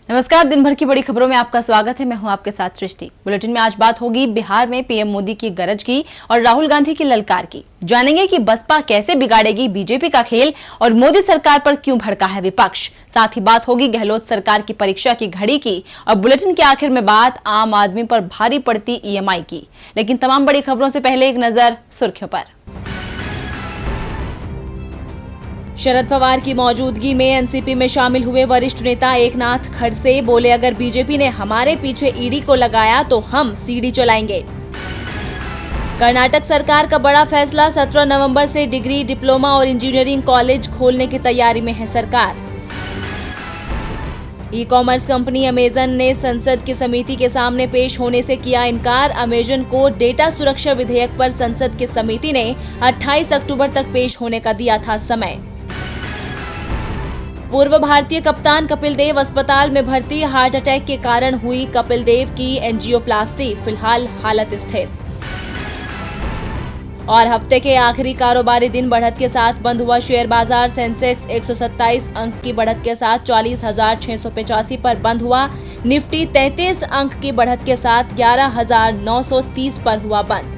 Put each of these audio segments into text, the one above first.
नमस्कार, दिन भर की बड़ी खबरों में आपका स्वागत है। मैं हूं आपके साथ सृष्टि। बुलेटिन में आज बात होगी बिहार में पीएम मोदी की गरज की और राहुल गांधी की ललकार की। जानेंगे कि बसपा कैसे बिगाड़ेगी बीजेपी का खेल और मोदी सरकार पर क्यों भड़का है विपक्ष। साथ ही बात होगी गहलोत सरकार की परीक्षा की घड़ी की और बुलेटिन के आखिर में बात आम आदमी पर भारी पड़ती ईएमआई की। लेकिन तमाम बड़ी खबरों से पहले एक नजर सुर्खियों पर। शरद पवार की मौजूदगी में एनसीपी में शामिल हुए वरिष्ठ नेता एकनाथ खड़से बोले, अगर बीजेपी ने हमारे पीछे ईडी को लगाया तो हम सीडी चलाएंगे। कर्नाटक सरकार का बड़ा फैसला, 17 नवंबर से डिग्री, डिप्लोमा और इंजीनियरिंग कॉलेज खोलने की तैयारी में है सरकार। ई कॉमर्स कंपनी अमेजन ने संसद की समिति के सामने पेश होने से किया इनकार। अमेजन को डेटा सुरक्षा विधेयक पर संसद की समिति ने 28 अक्टूबर तक पेश होने का दिया था समय। पूर्व भारतीय कप्तान कपिल देव अस्पताल में भर्ती, हार्ट अटैक के कारण हुई कपिल देव की एंजियोप्लास्टी, फिलहाल हालत स्थिर। और हफ्ते के आखिरी कारोबारी दिन बढ़त के साथ बंद हुआ शेयर बाजार। सेंसेक्स 127 अंक की बढ़त के साथ 40,685 पर बंद हुआ। निफ्टी 33 अंक की बढ़त के साथ 11,930 पर हुआ बंद।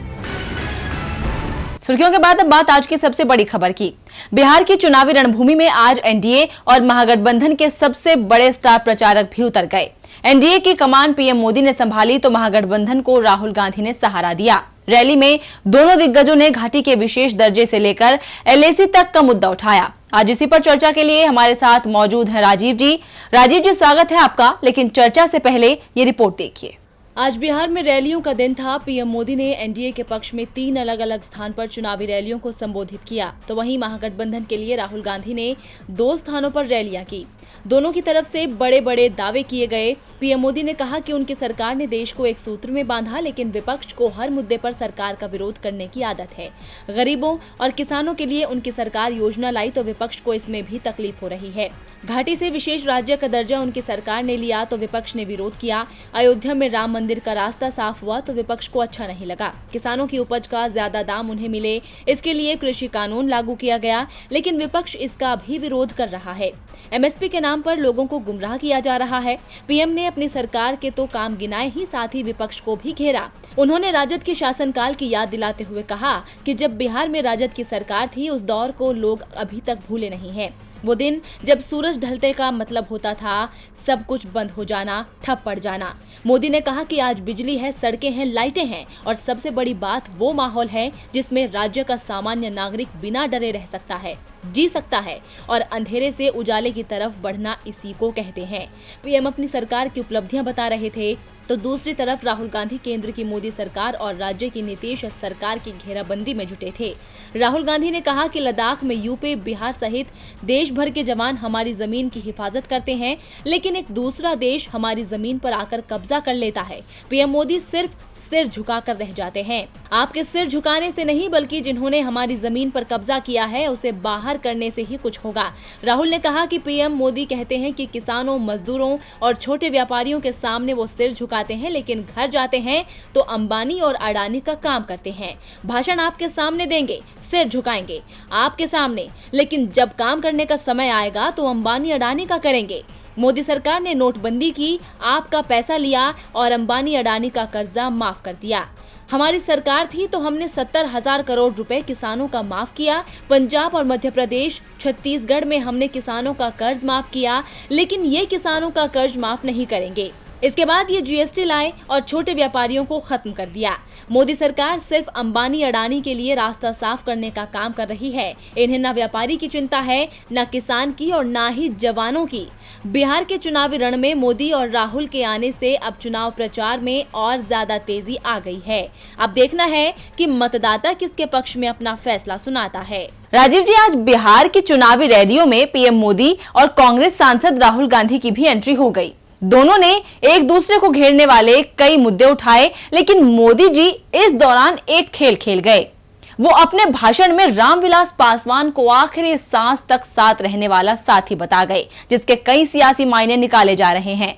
सुर्खियों के बाद अब बात आज की सबसे बड़ी खबर की। बिहार की चुनावी रणभूमि में आज एनडीए और महागठबंधन के सबसे बड़े स्टार प्रचारक भी उतर गए। एनडीए की कमान पीएम मोदी ने संभाली तो महागठबंधन को राहुल गांधी ने सहारा दिया। रैली में दोनों दिग्गजों ने घाटी के विशेष दर्जे से लेकर एलएसी तक का मुद्दा उठाया। आज इसी पर चर्चा के लिए हमारे साथ मौजूद हैं राजीव जी। राजीव जी, स्वागत है आपका। लेकिन चर्चा से पहले ये रिपोर्ट देखिए। आज बिहार में रैलियों का दिन था। पीएम मोदी ने एनडीए के पक्ष में 3 अलग अलग स्थान पर चुनावी रैलियों को संबोधित किया, तो वहीं महागठबंधन के लिए राहुल गांधी ने 2 स्थानों पर रैलियां की। दोनों की तरफ से बड़े बड़े दावे किए गए। पीएम मोदी ने कहा कि उनकी सरकार ने देश को एक सूत्र में बांधा, लेकिन विपक्ष को हर मुद्दे पर सरकार का विरोध करने की आदत है। गरीबों और किसानों के लिए उनकी सरकार योजना लाई तो विपक्ष को इसमें भी तकलीफ हो रही है। घाटी से विशेष राज्य का दर्जा उनकी सरकार ने लिया तो विपक्ष ने विरोध किया। अयोध्या में राम मंदिर का रास्ता साफ हुआ तो विपक्ष को अच्छा नहीं लगा। किसानों की उपज का ज्यादा दाम उन्हें मिले, इसके लिए कृषि कानून लागू किया गया, लेकिन विपक्ष इसका भी विरोध कर रहा है। एमएसपी के नाम पर लोगों को गुमराह किया जा रहा है। पीएम ने अपनी सरकार के तो काम गिनाए ही, साथ ही विपक्ष को भी घेरा। उन्होंने राजद के शासनकाल की याद दिलाते हुए कहा कि जब बिहार में राजद की सरकार थी, उस दौर को लोग अभी तक भूले नहीं हैं। वो दिन जब सूरज ढलते का मतलब होता था सब कुछ बंद हो जाना, ठप पड़ जाना। मोदी ने कहा कि आज बिजली है, सड़कें हैं, लाइटें हैं और सबसे बड़ी बात वो माहौल है जिसमें राज्य का सामान्य नागरिक बिना डरे रह सकता है, जी सकता है और अंधेरे से उजाले की तरफ बढ़ना इसी को कहते हैं। पीएम अपनी सरकार की उपलब्धियां बता रहे थे तो दूसरी तरफ राहुल गांधी केंद्र की मोदी सरकार और राज्य की नीतीश सरकार की घेराबंदी में जुटे थे। राहुल गांधी ने कहा कि लद्दाख में यूपी, बिहार सहित देश भर के जवान हमारी जमीन की हिफाजत करते हैं, लेकिन एक दूसरा देश हमारी जमीन पर आकर कब्जा कर लेता है। पीएम मोदी सिर्फ सिर झुकाकर रह जाते हैं। आपके सिर झुकाने से नहीं, बल्कि जिन्होंने हमारी जमीन पर कब्जा किया है उसे बाहर करने से ही कुछ होगा। राहुल ने कहा कि पीएम मोदी कहते हैं कि किसानों, मजदूरों और छोटे व्यापारियों के सामने वो सिर झुकाते हैं, लेकिन घर जाते हैं तो अंबानी और अडानी का काम करते हैं। भाषण आपके सामने देंगे, सिर झुकाएंगे आपके सामने, लेकिन जब काम करने का समय आएगा तो अंबानी अडानी का करेंगे। मोदी सरकार ने नोटबंदी की, आपका पैसा लिया और अंबानी अडानी का कर्जा माफ कर दिया। हमारी सरकार थी तो हमने 70,000 करोड़ रुपए किसानों का माफ किया। पंजाब और मध्य प्रदेश, छत्तीसगढ़ में हमने किसानों का कर्ज माफ किया, लेकिन ये किसानों का कर्ज माफ नहीं करेंगे। इसके बाद ये जीएसटी लाए और छोटे व्यापारियों को खत्म कर दिया। मोदी सरकार सिर्फ अंबानी अडानी के लिए रास्ता साफ करने का काम कर रही है। इन्हें न व्यापारी की चिंता है, न किसान की और न ही जवानों की। बिहार के चुनावी रण में मोदी और राहुल के आने से अब चुनाव प्रचार में और ज्यादा तेजी आ गई है। अब देखना है कि मतदाता किसके पक्ष में अपना फैसला सुनाता है। राजीव जी, आज बिहार की चुनावी रैलियों में पीएम मोदी और कांग्रेस सांसद राहुल गांधी की भी एंट्री हो गई। दोनों ने एक दूसरे को घेरने वाले कई मुद्दे उठाए, लेकिन मोदी जी इस दौरान एक खेल खेल गए। वो अपने भाषण में रामविलास पासवान को आखिरी सांस तक साथ रहने वाला साथी बता गए, जिसके कई सियासी मायने निकाले जा रहे हैं।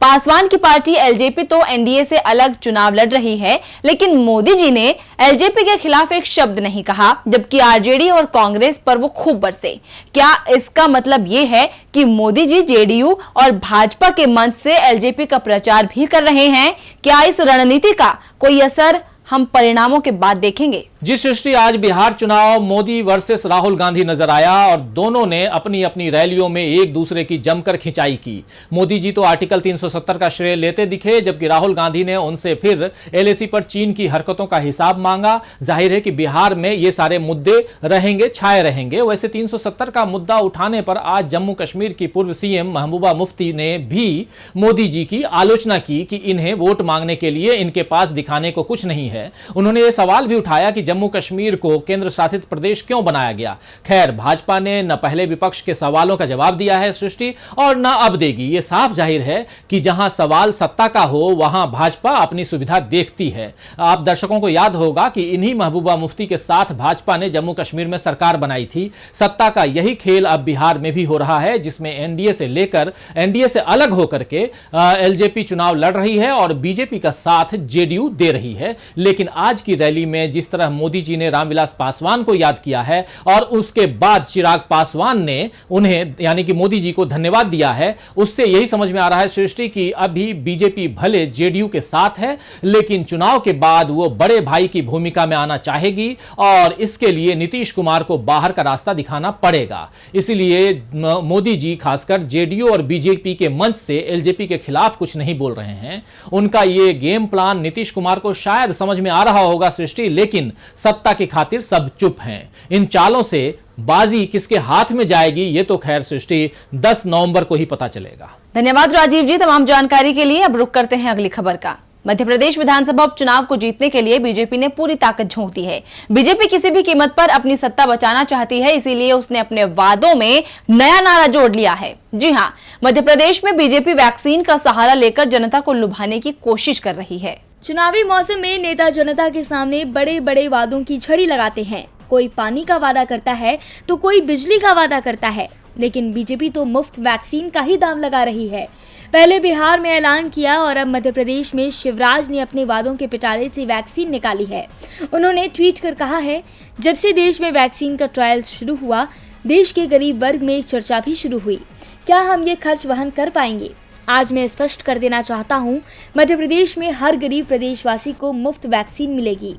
पासवान की पार्टी एलजेपी तो एनडीए से अलग चुनाव लड़ रही है, लेकिन मोदी जी ने एलजेपी के खिलाफ एक शब्द नहीं कहा, जबकि आरजेडी और कांग्रेस पर वो खूब बरसे। क्या इसका मतलब ये है कि मोदी जी जेडीयू और भाजपा के मंच से एलजेपी का प्रचार भी कर रहे हैं? क्या इस रणनीति का कोई असर हम परिणामों के बाद देखेंगे? जी सृष्टि, आज बिहार चुनाव मोदी वर्सेस राहुल गांधी नजर आया और दोनों ने अपनी अपनी रैलियों में एक दूसरे की जमकर खिंचाई की। मोदी जी तो आर्टिकल 370 का श्रेय लेते दिखे, जबकि राहुल गांधी ने उनसे फिर एलएसी पर चीन की हरकतों का हिसाब मांगा। जाहिर है कि बिहार में ये सारे मुद्दे रहेंगे, छाए रहेंगे। वैसे 370 का मुद्दा उठाने पर आज जम्मू कश्मीर की पूर्व सीएम महबूबा मुफ्ती ने भी मोदी जी की आलोचना की कि इन्हें वोट मांगने के लिए इनके पास दिखाने को कुछ नहीं है। उन्होंने ये सवाल भी उठाया कि जम्मू कश्मीर को केंद्र शासित प्रदेश क्यों बनाया गया। खैर, भाजपा ने न पहले विपक्ष के सवालों का जवाब दिया है सृष्टि, और न अब देगी। यह साफ जाहिर है कि जहां सवाल सत्ता का हो वहां भाजपा अपनी सुविधा देखती है। आप दर्शकों को याद होगा कि इन्हीं महबूबा मुफ्ती के साथ भाजपा ने जम्मू कश्मीर में सरकार बनाई थी। सत्ता का यही खेल अब बिहार में भी हो रहा है, जिसमें एनडीए से लेकर एनडीए से अलग होकर के एलजेपी चुनाव लड़ रही है और बीजेपी का साथ जेडीयू दे रही है। लेकिन आज की रैली में जिस तरह मोदी जी ने रामविलास पासवान को याद किया है और उसके बाद चिराग पासवान ने उन्हें यानी कि मोदी जी को धन्यवाद दिया है, उससे यही समझ में आ रहा है सृष्टि कि अभी बीजेपी भले जेडीयू के साथ है, लेकिन चुनाव के बाद वो बड़े भाई की भूमिका में आना चाहेगी और इसके लिए नीतीश कुमार को बाहर का रास्ता दिखाना पड़ेगा। इसीलिए मोदी जी खासकर जेडीयू और बीजेपी के मंच से एलजेपी के खिलाफ कुछ नहीं बोल रहे हैं। उनका ये गेम प्लान नीतीश कुमार को शायद समझ में आ रहा होगा सृष्टि, लेकिन सत्ता की खातिर सब चुप हैं। इन चालों से बाजी किसके हाथ में जाएगी ये तो खैर सृष्टि 10 नवंबर को ही पता चलेगा। धन्यवाद राजीव जी तमाम जानकारी के लिए। अब रुक करते हैं अगली खबर का। मध्य प्रदेश विधानसभा उपचुनाव को जीतने के लिए बीजेपी ने पूरी ताकत झोंक दी है। बीजेपी किसी भी कीमत पर अपनी सत्ता बचाना चाहती है, इसीलिए उसने अपने वादों में नया नारा जोड़ लिया है। जी हां, मध्य प्रदेश में बीजेपी वैक्सीन का सहारा लेकर जनता को लुभाने की कोशिश कर रही है। चुनावी मौसम में नेता जनता के सामने बड़े बड़े वादों की छड़ी लगाते हैं। कोई पानी का वादा करता है तो कोई बिजली का वादा करता है, लेकिन बीजेपी तो मुफ्त वैक्सीन का ही दाम लगा रही है। पहले बिहार में ऐलान किया और अब मध्य प्रदेश में शिवराज ने अपने वादों के पिटारे से वैक्सीन निकाली है। उन्होंने ट्वीट कर कहा है, जब से देश में वैक्सीन का ट्रायल शुरू हुआ, देश के गरीब वर्ग में एक चर्चा भी शुरू हुई, क्या हम ये खर्च वहन कर पाएंगे? आज मैं स्पष्ट कर देना चाहता हूं, मध्य प्रदेश में हर गरीब प्रदेशवासी को मुफ्त वैक्सीन मिलेगी।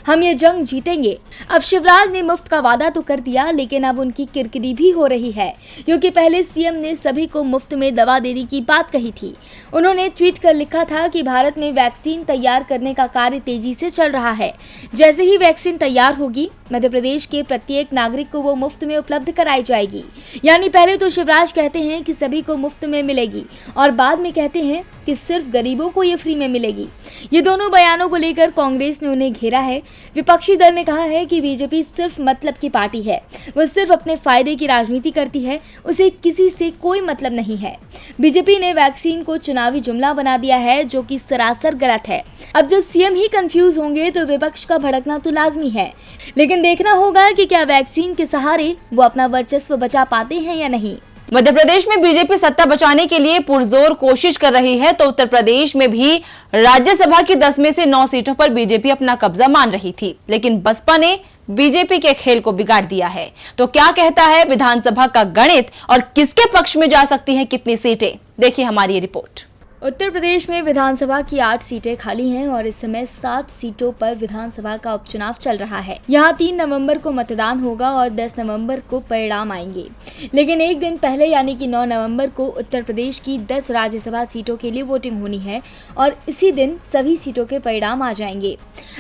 हम ये जंग जीतेंगे। अब शिवराज ने मुफ्त का वादा तो कर दिया, लेकिन अब उनकी किरकिरी भी हो रही है, क्योंकि पहले सीएम ने सभी को मुफ्त में दवा देने की बात कही थी। उन्होंने ट्वीट कर लिखा था कि भारत में वैक्सीन तैयार करने का कार्य तेजी से चल रहा है। जैसे ही वैक्सीन तैयार होगी, मध्य प्रदेश के प्रत्येक नागरिक को वो मुफ्त में उपलब्ध कराई जाएगी। यानी पहले तो शिवराज कहते हैं कि सभी को मुफ्त में मिलेगी और बाद में कहते हैं कि सिर्फ गरीबों को ये फ्री में मिलेगी। ये दोनों बयानों को लेकर कांग्रेस ने उन्हें घेरा है। विपक्षी दल ने कहा है कि बीजेपी सिर्फ मतलब की पार्टी है, वो सिर्फ अपने फायदे की राजनीति करती है, उसे किसी से कोई मतलब नहीं है। बीजेपी ने वैक्सीन को चुनावी जुमला बना दिया है, जो कि सरासर गलत है। अब जब सीएम ही कंफ्यूज होंगे तो विपक्ष का भड़कना तो लाजमी है, लेकिन देखना होगा कि क्या वैक्सीन के सहारे वो अपना वर्चस्व बचा पाते हैं या नहीं। मध्य प्रदेश में बीजेपी सत्ता बचाने के लिए पुरजोर कोशिश कर रही है, तो उत्तर प्रदेश में भी राज्यसभा की 10 में से 9 सीटों पर बीजेपी अपना कब्जा मान रही थी, लेकिन बसपा ने बीजेपी के खेल को बिगाड़ दिया है। तो क्या कहता है विधानसभा का गणित और किसके पक्ष में जा सकती हैं कितनी सीटें? देखिए हमारी ये रिपोर्ट। उत्तर प्रदेश में विधानसभा की 8 सीटें खाली हैं और इस समय 7 सीटों पर विधानसभा का उपचुनाव चल रहा है। यहाँ 3 नवंबर को मतदान होगा और 10 नवंबर को परिणाम आएंगे, लेकिन एक दिन पहले यानी कि 9 नवंबर को उत्तर प्रदेश की 10 राज्यसभा सीटों के लिए वोटिंग होनी है और इसी दिन सभी सीटों के परिणाम आ जाएंगे।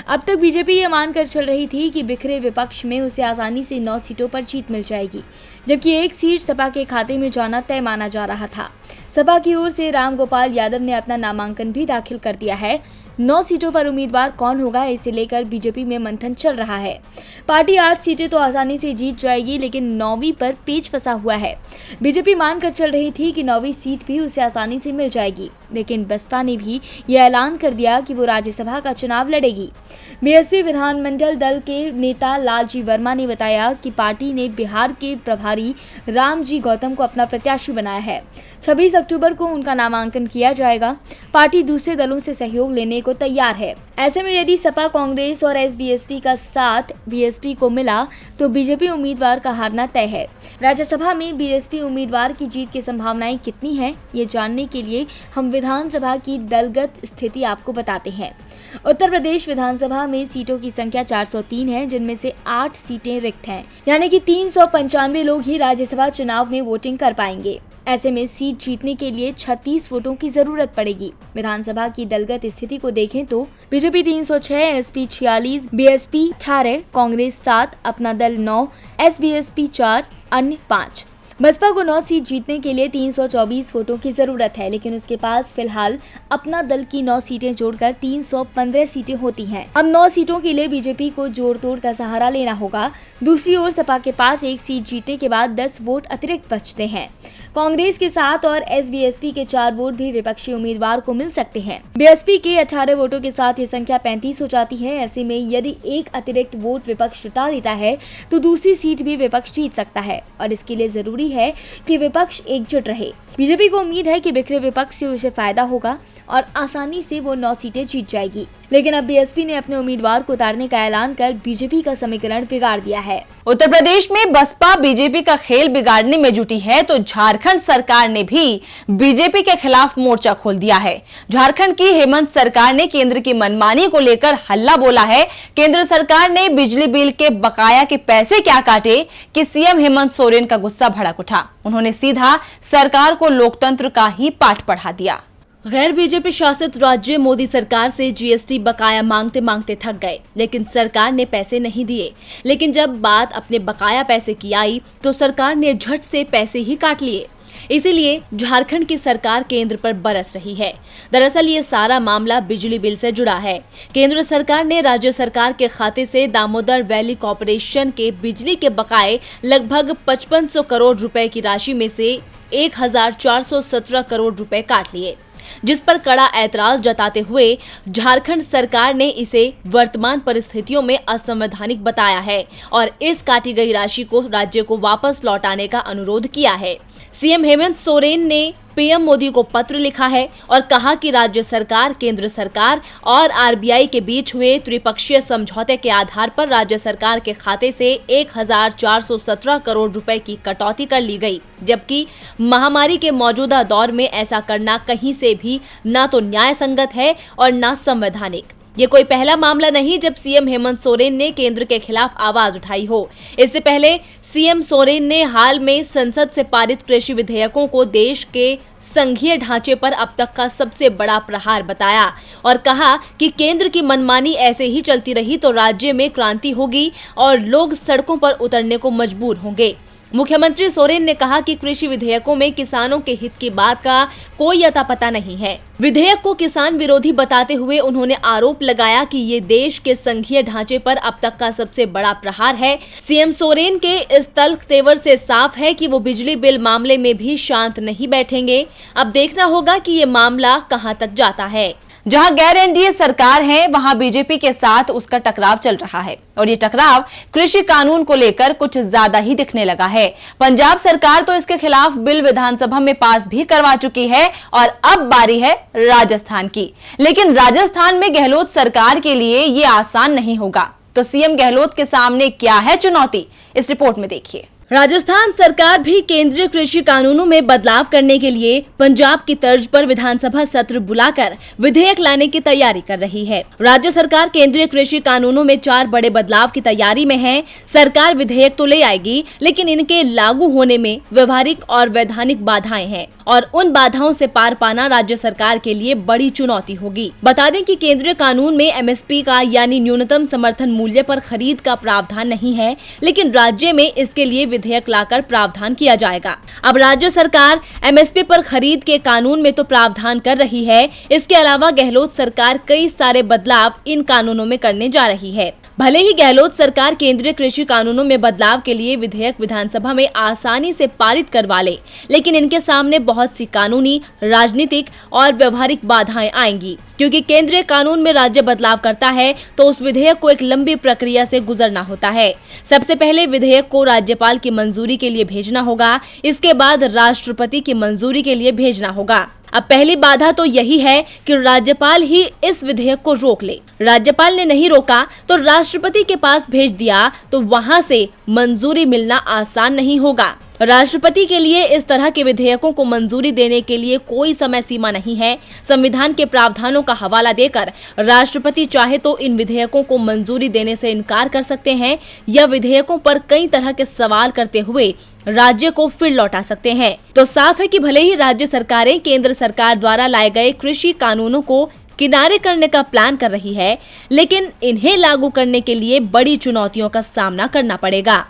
अब तक बीजेपी ये मानकर चल रही थी कि बिखरे विपक्ष में उसे आसानी से 9 सीटों पर जीत मिल जाएगी, जबकि एक सीट सपा के खाते में जाना तय माना जा रहा था। सपा की ओर से रामगोपाल यादव ने अपना नामांकन भी दाखिल कर दिया है। 9 सीटों पर उम्मीदवार कौन होगा, इसे लेकर बीजेपी में मंथन चल रहा है। पार्टी 8 सीटें तो आसानी से जीत जाएगी, लेकिन 9वीं पर पेच फंसा हुआ है। बीजेपी मानकर चल रही थी कि 9वीं सीट भी उसे आसानी से मिल जाएगी, लेकिन बसपा ने भी यह ऐलान कर दिया कि वो राज्यसभा का चुनाव लड़ेगी। बीएसपी विधानमंडल दल के नेता लालजी वर्मा ने बताया कि पार्टी ने बिहार के प्रभारी रामजी गौतम को अपना प्रत्याशी बनाया है। 26 अक्टूबर को उनका नामांकन किया जाएगा। पार्टी दूसरे दलों से सहयोग लेने को तैयार है। ऐसे में यदि सपा, कांग्रेस और एसबीएसपी का साथ बीएसपी को मिला तो बीजेपी उम्मीदवार का हारना तय है। राज्यसभा में बीएसपी उम्मीदवार की जीत की संभावनाएं कितनी हैं, ये जानने के लिए हम विधानसभा की दलगत स्थिति आपको बताते हैं। उत्तर प्रदेश विधानसभा में सीटों की संख्या 403 है, जिनमें से 8 सीटें रिक्त हैं, यानी कि 395 लोग ही राज्यसभा चुनाव में वोटिंग कर पाएंगे। ऐसे में सीट जीतने के लिए 36 वोटों की जरूरत पड़ेगी। विधानसभा की दलगत स्थिति को देखें तो बीजेपी 306, एसपी 46, बीएसपी 18, कांग्रेस 7, अपना दल 9, एसबीएसपी 4, अन्य 5। बसपा को 9 सीट जीतने के लिए 324 वोटों की जरूरत है, लेकिन उसके पास फिलहाल अपना दल की 9 सीटें जोड़कर 315 सीटें होती हैं। अब 9 सीटों के लिए बीजेपी को जोड़ तोड़ का सहारा लेना होगा। दूसरी ओर सपा के पास 1 सीट जीतने के बाद 10 वोट अतिरिक्त बचते हैं। कांग्रेस के 7 और एसबीएसपी के 4 वोट भी विपक्षी उम्मीदवार को मिल सकते हैं। बीएसपी के 18 वोटों के साथ ये संख्या 35 हो जाती है। ऐसे में यदि एक अतिरिक्त वोट विपक्ष जुटा लेता है तो दूसरी सीट भी विपक्ष जीत सकता है, और इसके लिए जरूरी है कि विपक्ष एकजुट रहे। बीजेपी को उम्मीद है कि बिखरे विपक्ष से उसे फायदा होगा और आसानी से वो 9 सीटें जीत जाएगी। लेकिन अब बीएसपी ने अपने उम्मीदवार को उतारने का ऐलान कर बीजेपी का समीकरण बिगाड़ दिया है। उत्तर प्रदेश में बसपा बीजेपी का खेल बिगाड़ने में जुटी है तो झारखंड सरकार ने भी बीजेपी के खिलाफ मोर्चा खोल दिया है। झारखंड की हेमंत सरकार ने केंद्र की मनमानी को लेकर हल्ला बोला है। केंद्र सरकार ने बिजली बिल के बकाया के पैसे क्या काटे कि सीएम हेमंत सोरेन का गुस्सा भड़क उठा। उन्होंने सीधा सरकार को लोकतंत्र का ही पाठ पढ़ा दिया। गैर बीजेपी शासित राज्य मोदी सरकार से जीएसटी बकाया मांगते मांगते थक गए, लेकिन सरकार ने पैसे नहीं दिए। लेकिन जब बात अपने बकाया पैसे की आई तो सरकार ने झट से पैसे ही काट लिए। इसीलिए झारखंड की सरकार केंद्र पर बरस रही है। दरअसल ये सारा मामला बिजली बिल से जुड़ा है। केंद्र सरकार ने राज्य सरकार के खाते से दामोदर वैली कॉर्पोरेशन के बिजली के बकाए लगभग 5500 करोड़ रुपए की राशि में से 1417 करोड़ रुपए काट लिए, जिस पर कड़ा ऐतराज जताते हुए झारखंड सरकार ने इसे वर्तमान परिस्थितियों में असंवैधानिक बताया है और इस काटी गई राशि को राज्य को वापस लौटाने का अनुरोध किया है। सीएम हेमंत सोरेन ने पीएम मोदी को पत्र लिखा है और कहा कि राज्य सरकार, केंद्र सरकार और आरबीआई के बीच हुए त्रिपक्षीय समझौते के आधार पर राज्य सरकार के खाते से 1417 करोड़ रुपए की कटौती कर ली गई, जबकि महामारी के मौजूदा दौर में ऐसा करना कहीं से भी ना तो न्याय संगत है और ना संवैधानिक। ये कोई पहला मामला नहीं जब सीएम हेमंत सोरेन ने केंद्र के खिलाफ आवाज उठाई हो। इससे पहले सीएम सोरेन ने हाल में संसद से पारित कृषि विधेयकों को देश के संघीय ढांचे पर अब तक का सबसे बड़ा प्रहार बताया और कहा कि केंद्र की मनमानी ऐसे ही चलती रही तो राज्य में क्रांति होगी और लोग सड़कों पर उतरने को मजबूर होंगे। मुख्यमंत्री सोरेन ने कहा कि कृषि विधेयकों में किसानों के हित की बात का कोई अता पता नहीं है। विधेयक को किसान विरोधी बताते हुए उन्होंने आरोप लगाया कि ये देश के संघीय ढांचे पर अब तक का सबसे बड़ा प्रहार है। सीएम सोरेन के इस तल्ख तेवर से साफ है कि वो बिजली बिल मामले में भी शांत नहीं बैठेंगे। अब देखना होगा कि ये मामला कहां तक जाता है। जहां गैर एनडीए सरकार है वहां बीजेपी के साथ उसका टकराव चल रहा है और ये टकराव कृषि कानून को लेकर कुछ ज्यादा ही दिखने लगा है। पंजाब सरकार तो इसके खिलाफ बिल विधानसभा में पास भी करवा चुकी है और अब बारी है राजस्थान की। लेकिन राजस्थान में गहलोत सरकार के लिए ये आसान नहीं होगा। तो सीएम गहलोत के सामने क्या है चुनौती, इस रिपोर्ट में देखिए। राजस्थान सरकार भी केंद्रीय कृषि कानूनों में बदलाव करने के लिए पंजाब की तर्ज पर विधानसभा सत्र बुलाकर विधेयक लाने की तैयारी कर रही है। राज्य सरकार केंद्रीय कृषि कानूनों में 4 बड़े बदलाव की तैयारी में है। सरकार विधेयक तो ले आएगी, लेकिन इनके लागू होने में व्यवहारिक और वैधानिक बाधाएं हैं और उन बाधाओं से पार पाना राज्य सरकार के लिए बड़ी चुनौती होगी। बता दें कि केंद्रीय कानून में एमएसपी का यानी न्यूनतम समर्थन मूल्य पर खरीद का प्रावधान नहीं है, लेकिन राज्य में इसके लिए विधेयक लाकर प्रावधान किया जाएगा। अब राज्य सरकार एमएसपी पर खरीद के कानून में तो प्रावधान कर रही है, इसके अलावा गहलोत सरकार कई सारे बदलाव इन कानूनों में करने जा रही है। भले ही गहलोत सरकार केंद्रीय कृषि कानूनों में बदलाव के लिए विधेयक विधानसभा में आसानी से पारित करवा ले, लेकिन इनके सामने बहुत सी कानूनी, राजनीतिक और व्यवहारिक बाधाएं आएंगी, क्योंकि केंद्रीय कानून में राज्य बदलाव करता है तो उस विधेयक को एक लंबी प्रक्रिया से गुजरना होता है। सबसे पहले विधेयक को राज्यपाल की मंजूरी के लिए भेजना होगा, इसके बाद राष्ट्रपति की मंजूरी के लिए भेजना होगा। अब पहली बाधा तो यही है कि राज्यपाल ही इस विधेयक को रोक ले। राज्यपाल ने नहीं रोका तो राष्ट्रपति के पास भेज दिया तो वहां से मंजूरी मिलना आसान नहीं होगा। राष्ट्रपति के लिए इस तरह के विधेयकों को मंजूरी देने के लिए कोई समय सीमा नहीं है। संविधान के प्रावधानों का हवाला देकर राष्ट्रपति चाहे तो इन विधेयकों को मंजूरी देने से इनकार कर सकते हैं या विधेयकों पर कई तरह के सवाल करते हुए राज्य को फिर लौटा सकते हैं। तो साफ है कि भले ही राज्य सरकारें केंद्र सरकार द्वारा लाए गए कृषि कानूनों को किनारे करने का प्लान कर रही है, लेकिन इन्हें लागू करने के लिए बड़ी चुनौतियों का सामना करना पड़ेगा।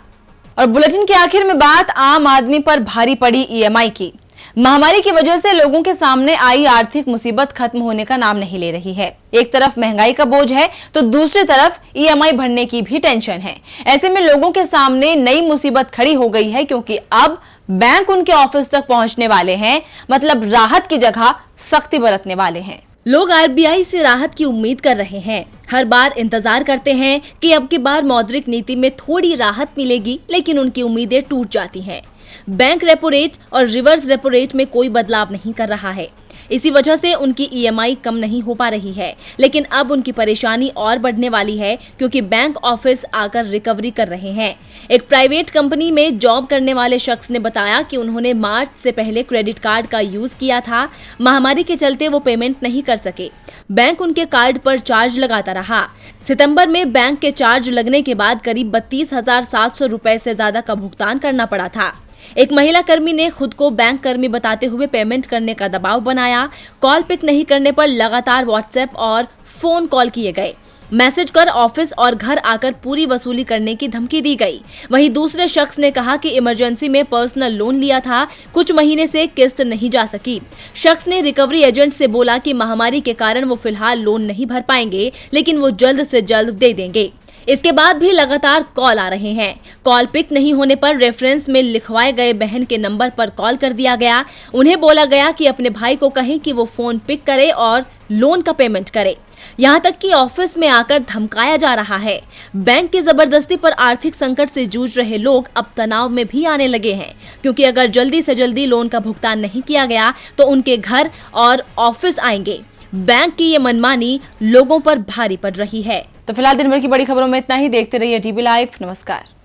और बुलेटिन के आखिर में बात आम आदमी पर भारी पड़ी ईएमआई की। महामारी की वजह से लोगों के सामने आई आर्थिक मुसीबत खत्म होने का नाम नहीं ले रही है। एक तरफ महंगाई का बोझ है तो दूसरी तरफ ईएमआई भरने की भी टेंशन है। ऐसे में लोगों के सामने नई मुसीबत खड़ी हो गई है, क्योंकि अब बैंक उनके ऑफिस तक पहुंचने वाले हैं, मतलब राहत की जगह सख्ती बरतने वाले हैं। लोग आरबीआई से राहत की उम्मीद कर रहे हैं। हर बार इंतजार करते हैं कि अब की बार मौद्रिक नीति में थोड़ी राहत मिलेगी, लेकिन उनकी उम्मीदें टूट जाती हैं। बैंक रेपो रेट और रिवर्स रेपो रेट में कोई बदलाव नहीं कर रहा है। इसी वजह से उनकी ईएमआई कम नहीं हो पा रही है। लेकिन अब उनकी परेशानी और बढ़ने वाली है, क्योंकि बैंक ऑफिस आकर रिकवरी कर रहे हैं। एक प्राइवेट कंपनी में जॉब करने वाले शख्स ने बताया कि उन्होंने मार्च से पहले क्रेडिट कार्ड का यूज किया था। महामारी के चलते वो पेमेंट नहीं कर सके। बैंक उनके कार्ड पर चार्ज लगाता रहा। सितंबर में बैंक के चार्ज लगने के बाद करीब 32,700 रुपए से ज्यादा का भुगतान करना पड़ा था। एक महिला कर्मी ने खुद को बैंक कर्मी बताते हुए पेमेंट करने का दबाव बनाया। कॉल पिक नहीं करने पर लगातार व्हाट्सएप और फोन कॉल किए गए। मैसेज कर ऑफिस और घर आकर पूरी वसूली करने की धमकी दी गई। वहीं दूसरे शख्स ने कहा कि इमरजेंसी में पर्सनल लोन लिया था, कुछ महीने से किस्त नहीं जा सकी। शख्स ने रिकवरी एजेंट से बोला कि महामारी के कारण वो फिलहाल लोन नहीं भर पाएंगे, लेकिन वो जल्द से जल्द दे देंगे। इसके बाद भी लगातार कॉल आ रहे हैं। कॉल पिक नहीं होने पर रेफरेंस में लिखवाए गए बहन के नंबर पर कॉल कर दिया गया। उन्हें बोला गया कि अपने भाई को कहें कि वो फोन पिक करे और लोन का पेमेंट करे। यहाँ तक कि ऑफिस में आकर धमकाया जा रहा है। बैंक की जबरदस्ती पर आर्थिक संकट से जूझ रहे लोग अब तनाव में भी आने लगे हैं, क्योंकि अगर जल्दी से जल्दी लोन का भुगतान नहीं किया गया तो उनके घर और ऑफिस आएंगे। बैंक की ये मनमानी लोगों पर भारी पड़ रही है। तो फिलहाल दिन भर की बड़ी खबरों में इतना ही। देखते रहिए टीवी लाइव। नमस्कार।